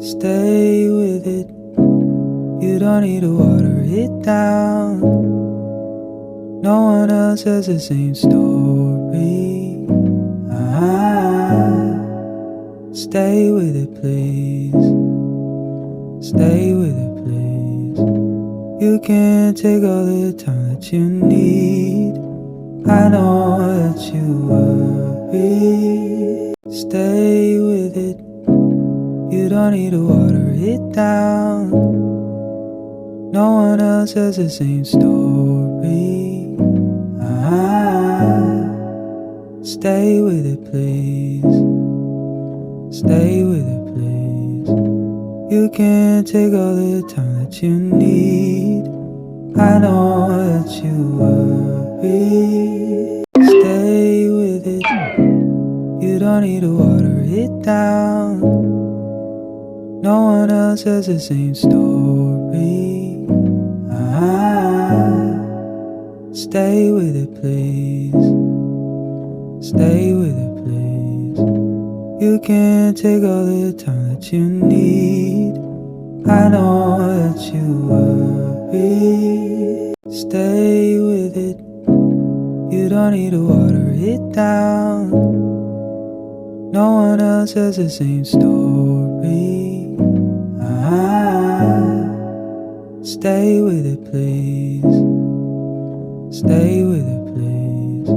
Stay with it. You don't need to water it down. No one else has the same story. Stay with it, please. Stay with it, please. You can take all the time that you need. I know that you worry. Stay with it. You don't need to water it down. No one else has the same story. Stay with it, please. Stay with it, please. You can take all the time that you need. I know that you worry. Stay with it. You don't need to water it down. No one else has the same story. Stay with it, please. Stay with it, please. You can take all the time that you need. I know that you worry. Stay with it. You don't need to water it down. No one else has the same story. Stay with it, please. Stay with it, please.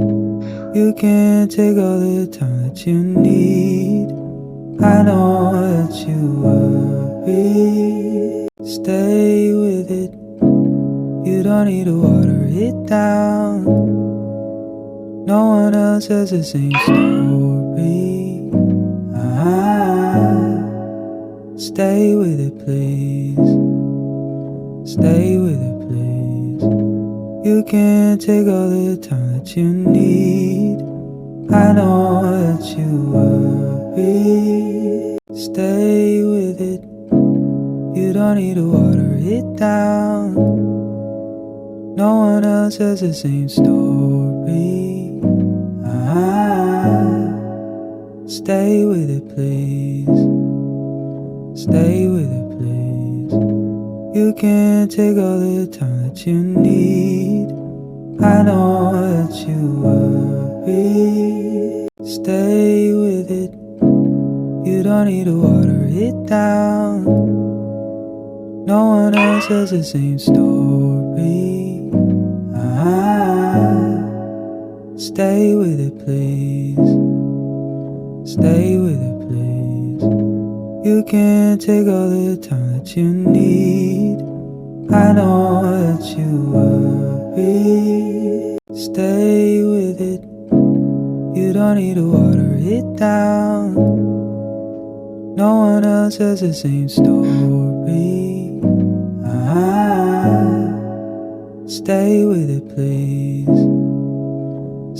You can take all the time that you need. I know that you worry. Stay with it. You don't need to water it down. No one else has the same story. Stay with it, please. Stay with it, please. You can take all the time that you need. I know that you worry. Stay with it. You don't need to water it down. No one else has the same story. Stay with it, please. Stay with it, please. You can take all the time that you need. I know that you worry. Stay with it. You don't need to water it down. No one else has the same story. Stay with it, please. Stay with it, please. You can take all the time that you need. I know that you worry. Stay with it. You don't need to water it down. No one else has the same story. Stay with it, please.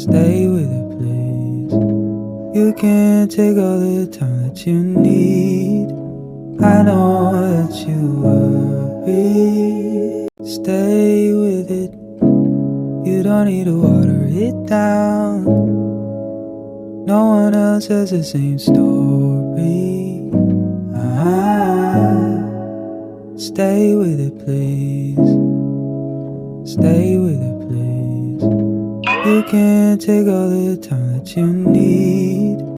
Stay with it, please. You can take all the time that you need. I know that you worry. Stay with it. You don't need to water it down. No one else has the same story. Stay with it, please. Stay with it, please. You can take all the time that you need.